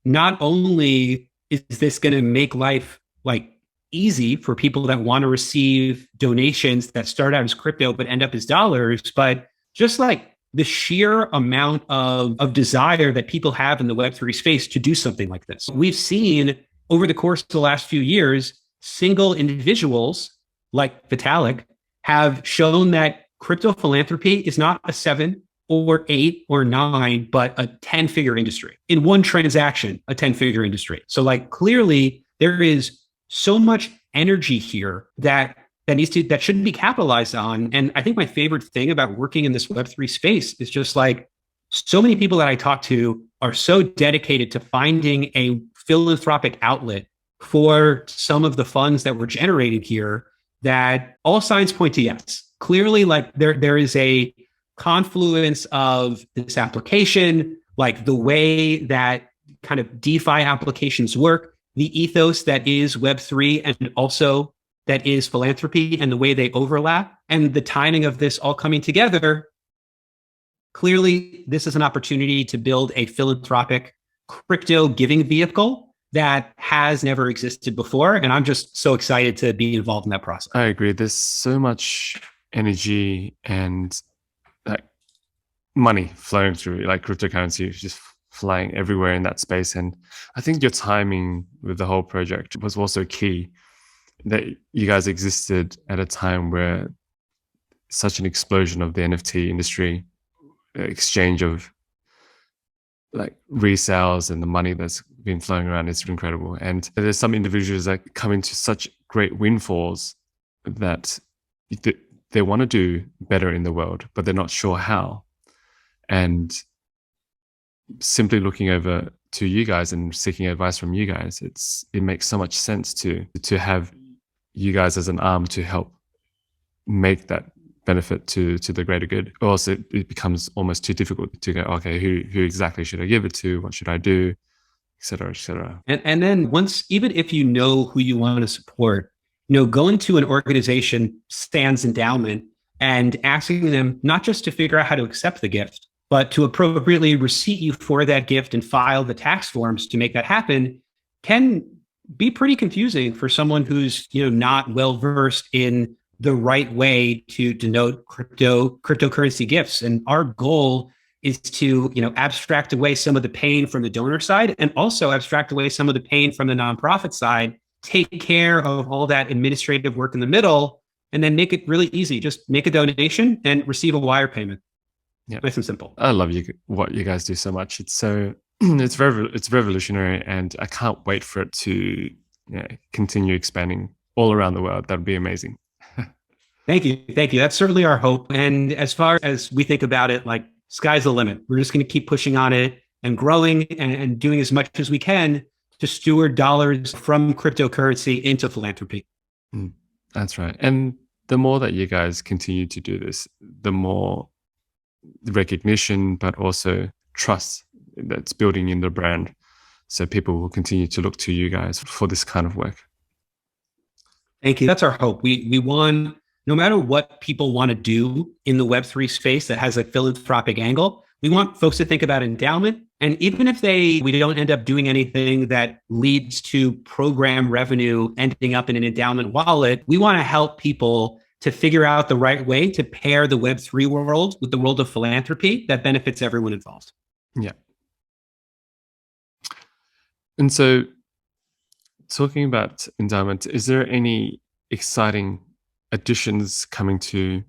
not only is this going to make life like easy for people that want to receive donations that start out as crypto but end up as dollars, but just like the sheer amount of desire that people have in the Web3 space to do something like this. We've seen over the course of the last few years, single individuals like Vitalik have shown that crypto philanthropy is not a 7 or 8 or 9, but a 10-figure industry. In one transaction, a 10-figure industry. So like clearly there is so much energy here that shouldn't be capitalized on. And I think my favorite thing about working in this Web3 space is just like so many people that I talk to are so dedicated to finding a philanthropic outlet for some of the funds that were generated here that all signs point to yes. Clearly, like there is a confluence of this application, like the way that kind of DeFi applications work, the ethos that is Web3 and also that is philanthropy and the way they overlap and the timing of this all coming together. Clearly, this is an opportunity to build a philanthropic crypto giving vehicle that has never existed before. And I'm just so excited to be involved in that process. I agree. There's so much energy and like money flowing through, like cryptocurrency is just flying everywhere in that space. And I think your timing with the whole project was also key, that you guys existed at a time where such an explosion of the NFT industry, exchange of like resales and the money that's been flowing around is incredible. And there's some individuals that come into such great windfalls that they want to do better in the world, but they're not sure how. And simply looking over to you guys and seeking advice from you guys, it makes so much sense to have you guys as an arm to help make that benefit to the greater good. Or else it becomes almost too difficult to go, okay, who exactly should I give it to? What should I do? Et cetera, et cetera. And then once, even if you know who you want to support, going to an organization, Stan's Endaoment, and asking them not just to figure out how to accept the gift, but to appropriately receipt you for that gift and file the tax forms to make that happen can be pretty confusing for someone who's not well versed in the right way to denote cryptocurrency gifts. And our goal is to abstract away some of the pain from the donor side and also abstract away some of the pain from the nonprofit side, take care of all that administrative work in the middle, and then make it really easy. Just make a donation and receive a wire payment. Yeah, nice and simple. I love what you guys do so much. It's so it's revolutionary, and I can't wait for it to continue expanding all around the world. That would be amazing. Thank you. That's certainly our hope. And as far as we think about it, like sky's the limit. We're just going to keep pushing on it and growing and doing as much as we can to steward dollars from cryptocurrency into philanthropy. That's right. And the more that you guys continue to do this, the more recognition, but also trust that's building in the brand. So people will continue to look to you guys for this kind of work. Thank you. That's our hope. We want, no matter what people want to do in the Web3 space that has a philanthropic angle, we want folks to think about Endaoment. And even if we don't end up doing anything that leads to program revenue ending up in an Endaoment wallet, we want to help people to figure out the right way to pair the Web3 world with the world of philanthropy that benefits everyone involved. Yeah. And so talking about Endaoment, is there any exciting additions coming to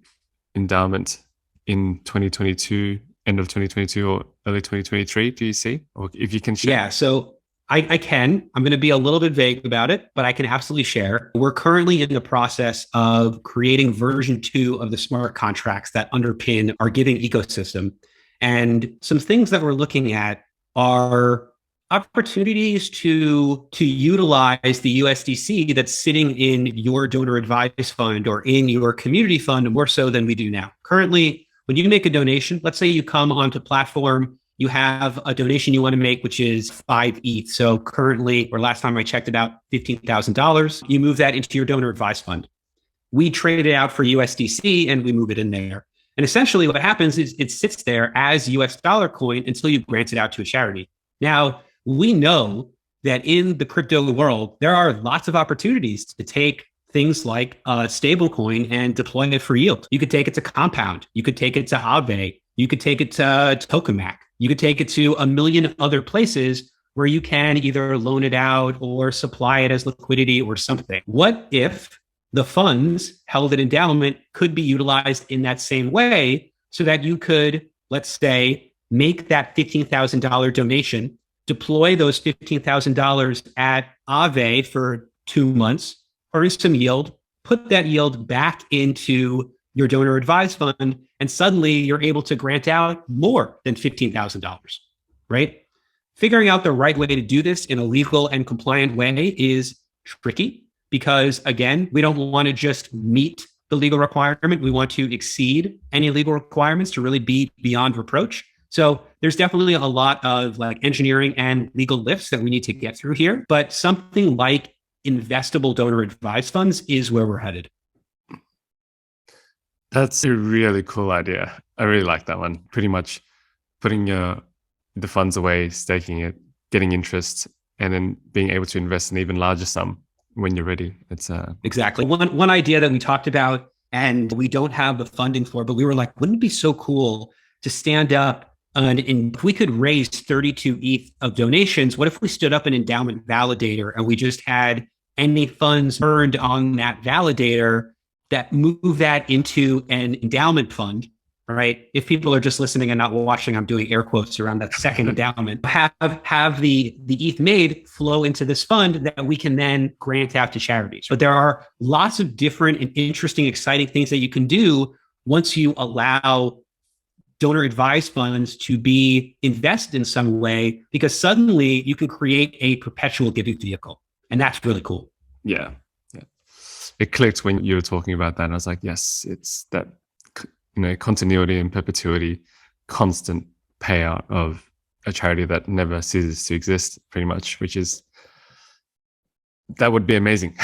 Endaoment in 2022, end of 2022 or early 2023, do you see? Or if you can share? Yeah, so I can. I'm going to be a little bit vague about it, but I can absolutely share. We're currently in the process of creating version 2 of the smart contracts that underpin our giving ecosystem. And some things that we're looking at are opportunities to utilize the USDC that's sitting in your donor advised fund or in your community fund more so than we do now. Currently, when you make a donation, let's say you come onto platform, you have a donation you want to make, which is 5 ETH. So currently, or last time I checked, about $15,000. You move that into your donor advised fund. We trade it out for USDC and we move it in there. And essentially what happens is it sits there as US dollar coin until you grant it out to a charity. Now, we know that in the crypto world, there are lots of opportunities to take things like a stable coin and deploy it for yield. You could take it to Compound. You could take it to Aave. You could take it to Tokamak. You could take it to a million other places where you can either loan it out or supply it as liquidity or something. What if the funds held at Endaoment could be utilized in that same way so that you could, let's say, make that $15,000 donation, deploy those $15,000 at Aave for 2 months, earn some yield, put that yield back into your donor advised fund, and suddenly you're able to grant out more than $15,000, right? Figuring out the right way to do this in a legal and compliant way is tricky because, again, we don't want to just meet the legal requirement. We want to exceed any legal requirements to really be beyond reproach. So there's definitely a lot of like engineering and legal lifts that we need to get through here. But something like investable donor advised funds is where we're headed. That's a really cool idea. I really like that one. Pretty much putting the funds away, staking it, getting interest, and then being able to invest an even larger sum when you're ready. It's exactly one idea that we talked about and we don't have the funding for, but we were like, wouldn't it be so cool to stand up and if we could raise 32 ETH of donations, what if we stood up an endowment validator and we just had any funds earned on that validator that move that into an endowment fund, right? If people are just listening and not watching, I'm doing air quotes around that second endowment, have the ETH made flow into this fund that we can then grant out to charities. But there are lots of different and interesting, exciting things that you can do once you allow donor advised funds to be invested in some way, because suddenly you can create a perpetual giving vehicle. And that's really cool. Yeah. It clicked when you were talking about that. And I was like, yes, it's that, continuity and perpetuity, constant payout of a charity that never ceases to exist, pretty much, that would be amazing.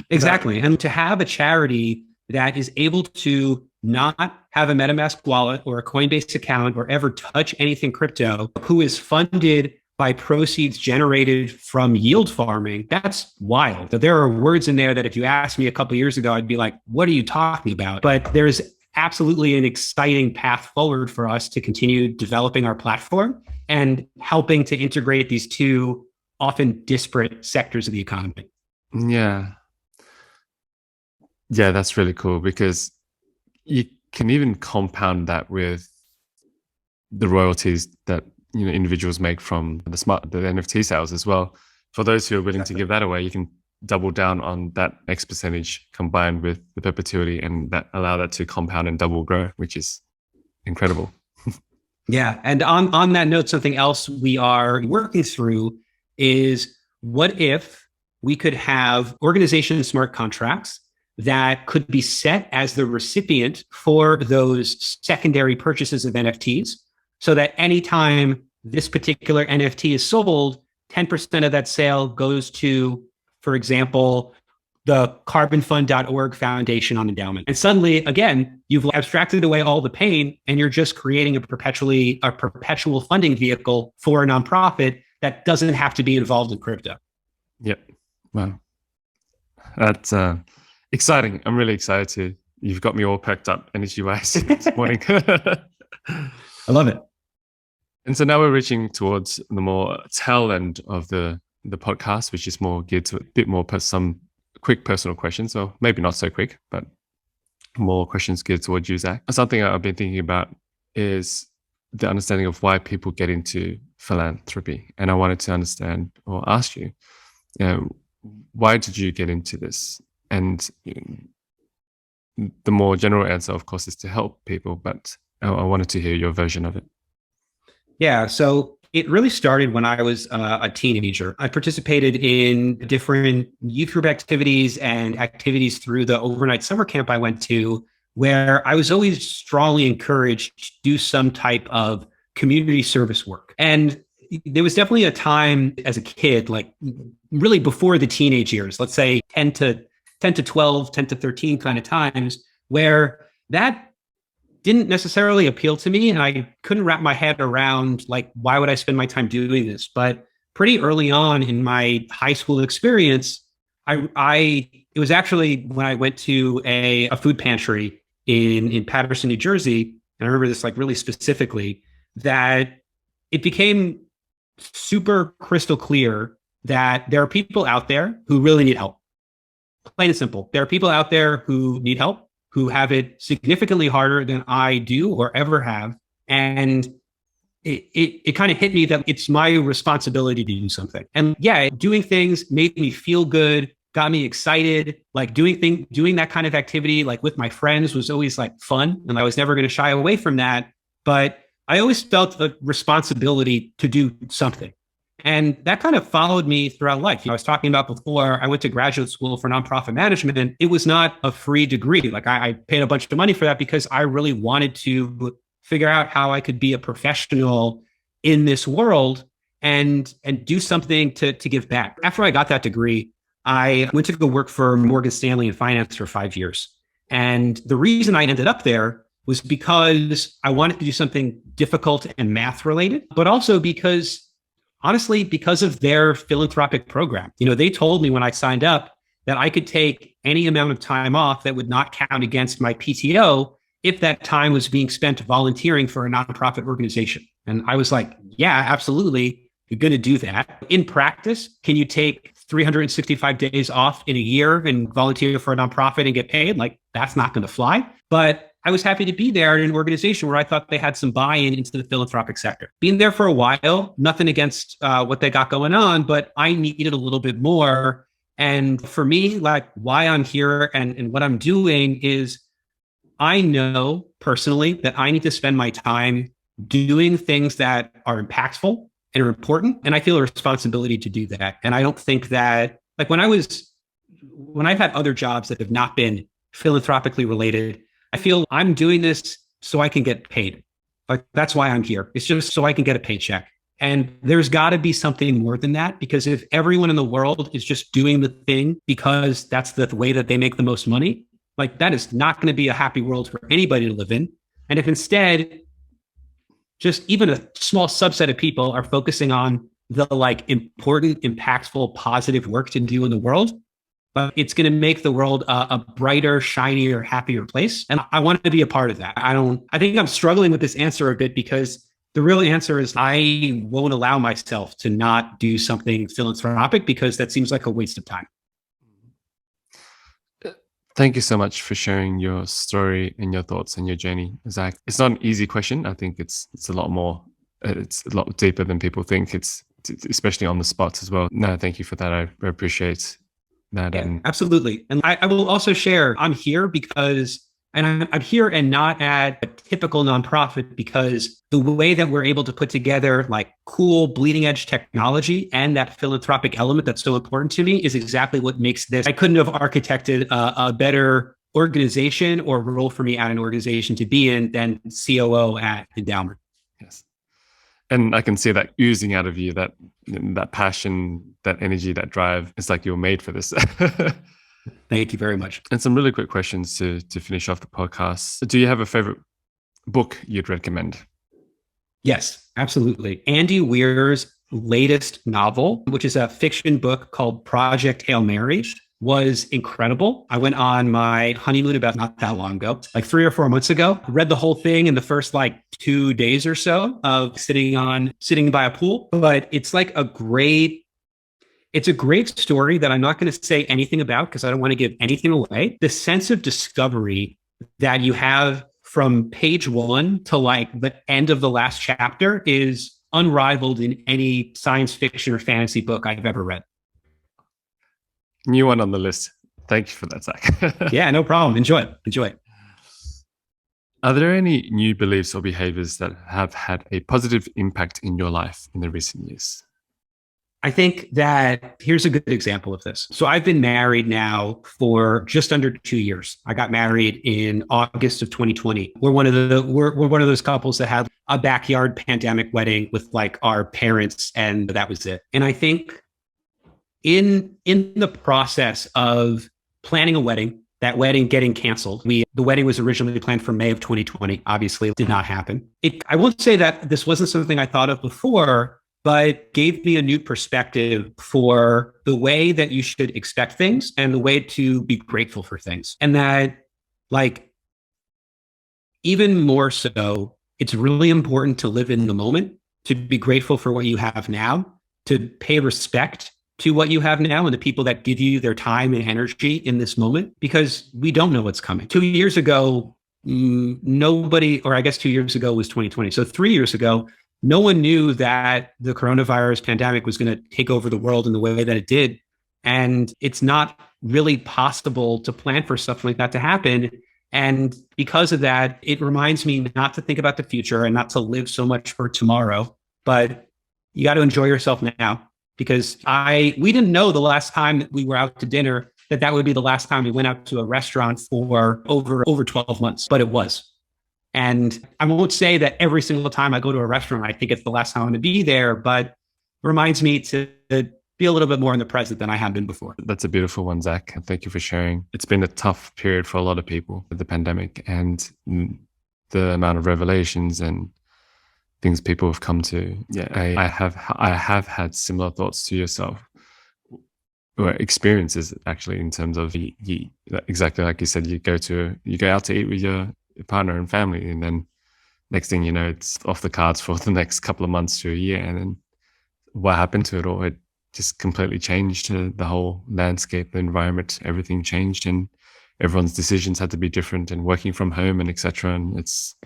Exactly. And to have a charity that is able to not have a MetaMask wallet or a Coinbase account or ever touch anything crypto, who is funded by proceeds generated from yield farming, that's wild. There are words in there that if you asked me a couple of years ago, I'd be like, what are you talking about? But there's absolutely an exciting path forward for us to continue developing our platform and helping to integrate these two often disparate sectors of the economy. Yeah. Yeah, that's really cool because you can even compound that with the royalties that individuals make from the NFT sales as well. For those who are willing to give that away, you can double down on that X percentage combined with the perpetuity and that allow that to compound and double grow, which is incredible. Yeah. And on that note, something else we are working through is what if we could have organization smart contracts that could be set as the recipient for those secondary purchases of NFTs, so that anytime this particular NFT is sold, 10% of that sale goes to, for example, the carbonfund.org foundation on Endaoment. And suddenly, again, you've abstracted away all the pain and you're just creating a perpetual funding vehicle for a nonprofit that doesn't have to be involved in crypto. Yep. Wow. That's exciting. I'm really excited you've got me all perked up energy-wise this morning. I love it. And so now we're reaching towards the more tail end of the podcast, which is more geared to a bit more some quick personal questions, or maybe not so quick, but more questions geared towards you, Zach. Something I've been thinking about is the understanding of why people get into philanthropy. And I wanted to understand or ask you, why did you get into this? And the more general answer, of course, is to help people, but I wanted to hear your version of it. Yeah. So it really started when I was a teenager. I participated in different youth group activities and activities through the overnight summer camp I went to, where I was always strongly encouraged to do some type of community service work. And there was definitely a time as a kid, like really before the teenage years, let's say 10 to 12, 10 to 13 kind of times, where that didn't necessarily appeal to me. And I couldn't wrap my head around, like, why would I spend my time doing this? But pretty early on in my high school experience, it was actually when I went to a food pantry in Paterson, New Jersey. And I remember this like really specifically, that it became super crystal clear that there are people out there who really need help. Plain and simple. There are people out there who need help, who have it significantly harder than I do or ever have. And it kind of hit me that it's my responsibility to do something. And yeah, doing things made me feel good, got me excited. Like doing that kind of activity, like with my friends, was always like fun. And I was never going to shy away from that. But I always felt the responsibility to do something. And that kind of followed me throughout life. I was talking about before, I went to graduate school for nonprofit management, and it was not a free degree. Like I paid a bunch of money for that because I really wanted to figure out how I could be a professional in this world and do something to give back. After I got that degree, I went to go work for Morgan Stanley in finance for 5 years. And the reason I ended up there was because I wanted to do something difficult and math related, but also because honestly, because of their philanthropic program. They told me when I signed up that I could take any amount of time off that would not count against my PTO if that time was being spent volunteering for a nonprofit organization. And I was like, yeah, absolutely. You're going to do that. In practice, can you take 365 days off in a year and volunteer for a nonprofit and get paid? Like, that's not going to fly. But I was happy to be there in an organization where I thought they had some buy-in into the philanthropic sector. Being there for a while, nothing against what they got going on, but I needed a little bit more. And for me, like why I'm here and what I'm doing is I know personally that I need to spend my time doing things that are impactful and are important. And I feel a responsibility to do that. And I don't think that, like when I've had other jobs that have not been philanthropically related, I feel I'm doing this so I can get paid. Like that's why I'm here. It's just so I can get a paycheck. And there's got to be something more than that, because if everyone in the world is just doing the thing because that's the way that they make the most money, like that is not going to be a happy world for anybody to live in. And if instead, just even a small subset of people are focusing on the like important, impactful, positive work to do in the world, but it's going to make the world a brighter, shinier, happier place. And I want to be a part of that. I think I'm struggling with this answer a bit because the real answer is I won't allow myself to not do something philanthropic because that seems like a waste of time. Thank you so much for sharing your story and your thoughts and your journey, Zach. It's not an easy question. I think it's a lot more, it's a lot deeper than people think. It's especially on the spot as well. No, thank you for that. I appreciate that. Yeah, absolutely. And I will also share, I'm here because, and I'm here and not at a typical nonprofit because the way that we're able to put together like cool bleeding edge technology and that philanthropic element that's so important to me is exactly what makes this. I couldn't have architected a better organization or role for me at an organization to be in than COO at Endaoment. Yes. And I can see that oozing out of you, that passion, that energy, that drive. It's like you're made for this. Thank you very much. And some really quick questions to finish off the podcast. Do you have a favorite book you'd recommend? Yes, absolutely. Andy Weir's latest novel, which is a fiction book called Project Hail Mary, was incredible. I went on my honeymoon about not that long ago, like 3 or 4 months ago. Read the whole thing in the first like 2 days or so of sitting by a pool. But it's like it's a great story that I'm not going to say anything about because I don't want to give anything away. The sense of discovery that you have from page 1 to like the end of the last chapter is unrivaled in any science fiction or fantasy book I've ever read. New one on the list. Thank you for that, Zach. Yeah, no problem. Enjoy it. Enjoy it. Are there any new beliefs or behaviors that have had a positive impact in your life in the recent years? I think that here's a good example of this. So I've been married now for just under 2 years. I got married in August of 2020. We're one of those couples that had a backyard pandemic wedding with like our parents, and that was it. And I think in the process of planning a wedding, that wedding getting canceled, the wedding was originally planned for May of 2020. Obviously, it did not happen. I won't say that this wasn't something I thought of before, but gave me a new perspective for the way that you should expect things and the way to be grateful for things. And that, like, even more so, it's really important to live in the moment, to be grateful for what you have now, to pay respect to what you have now and the people that give you their time and energy in this moment, because we don't know what's coming. 2 years ago, nobody, or I guess 2 years ago was 2020. So 3 years ago, no one knew that the coronavirus pandemic was going to take over the world in the way that it did. And it's not really possible to plan for stuff like that to happen. And because of that, it reminds me not to think about the future and not to live so much for tomorrow, but you got to enjoy yourself now. Because we didn't know the last time that we were out to dinner that would be the last time we went out to a restaurant for over 12 months, but it was. And I won't say that every single time I go to a restaurant, I think it's the last time I'm going to be there, but it reminds me to be a little bit more in the present than I have been before. That's a beautiful one, Zach. And thank you for sharing. It's been a tough period for a lot of people with the pandemic and the amount of revelations and things people have come to. Yeah, I have had similar thoughts to yourself, or experiences actually, in terms of exactly like you said, you go out to eat with your partner and family, and then next thing you know, it's off the cards for the next couple of months to a year. And then what happened to it all? It just completely changed the whole landscape, the environment, everything changed, and everyone's decisions had to be different, and working from home and etc. And it's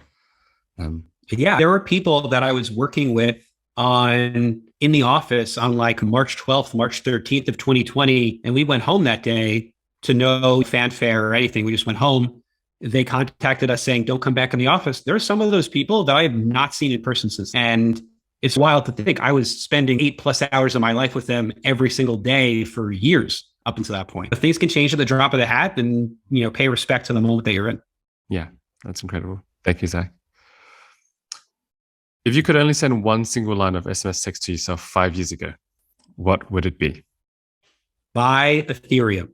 yeah, there were people that I was working with in the office on like March 12th, March 13th of 2020. And we went home that day to no fanfare or anything. We just went home. They contacted us saying, don't come back in the office. There are some of those people that I have not seen in person since. And it's wild to think I was spending 8+ hours of my life with them every single day for years up until that point. But things can change at the drop of the hat, and, pay respect to the moment that you're in. Yeah, that's incredible. Thank you, Zach. If you could only send one single line of SMS text to yourself 5 years ago, what would it be? Buy Ethereum.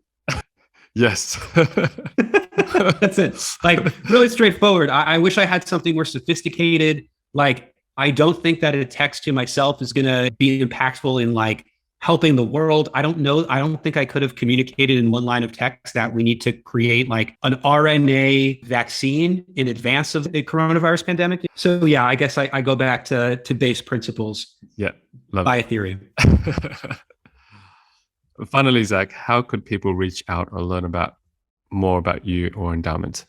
Yes. That's it. Like, really straightforward. I wish I had something more sophisticated. Like, I don't think that a text to myself is going to be impactful in like helping the world. I don't know. I don't think I could have communicated in one line of text that we need to create like an RNA vaccine in advance of the coronavirus pandemic. So yeah, I guess I go back to base principles. Yeah. Buy Ethereum. Finally, Zach, how could people reach out or learn more about you or Endaoment?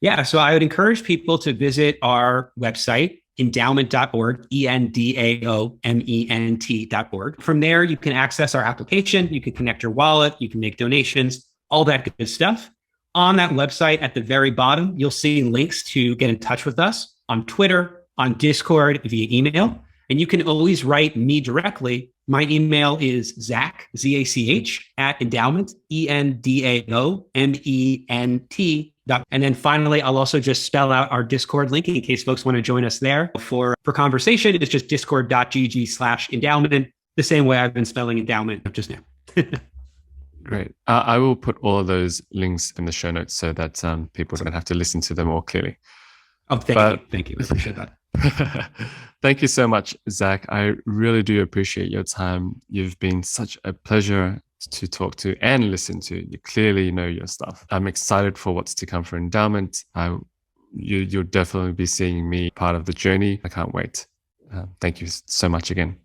Yeah, so I would encourage people to visit our website, endaoment.org, endaoment.org. From there, you can access our application, you can connect your wallet, you can make donations, all that good stuff. On that website, at the very bottom, you'll see links to get in touch with us on Twitter, on Discord, via email. And you can always write me directly. My email is Zach, Z-A-C-H, at Endaoment, ENDAOMENT. And then finally, I'll also just spell out our Discord link in case folks want to join us there for conversation. It's just discord.gg/endowment, the same way I've been spelling endowment just now. Great. I will put all of those links in the show notes so that people don't have to listen to them more clearly. Oh, thank you. Thank you. I appreciate that. Thank you so much, Zach. I really do appreciate your time. You've been such a pleasure to talk to and listen to. You clearly know your stuff. I'm excited for what's to come for Endaoment. You'll definitely be seeing me part of the journey. I can't wait. Thank you so much again.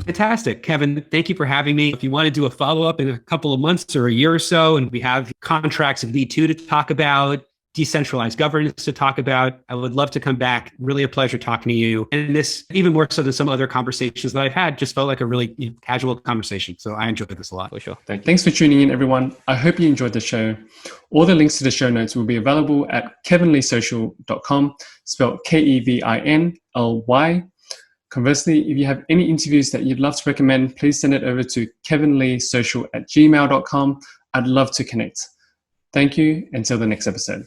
Fantastic. Kevin, thank you for having me. If you want to do a follow-up in a couple of months or a year or so, and we have contracts of V2 to talk about, decentralized governance to talk about. I would love to come back. Really a pleasure talking to you. And this, even more so than some other conversations that I've had, just felt like a really casual conversation. So I enjoyed this a lot. For sure. Thanks for tuning in, everyone. I hope you enjoyed the show. All the links to the show notes will be available at kevinleesocial.com, spelled Kevinly. Conversely, if you have any interviews that you'd love to recommend, please send it over to kevinleesocial@gmail.com. I'd love to connect. Thank you. Until the next episode.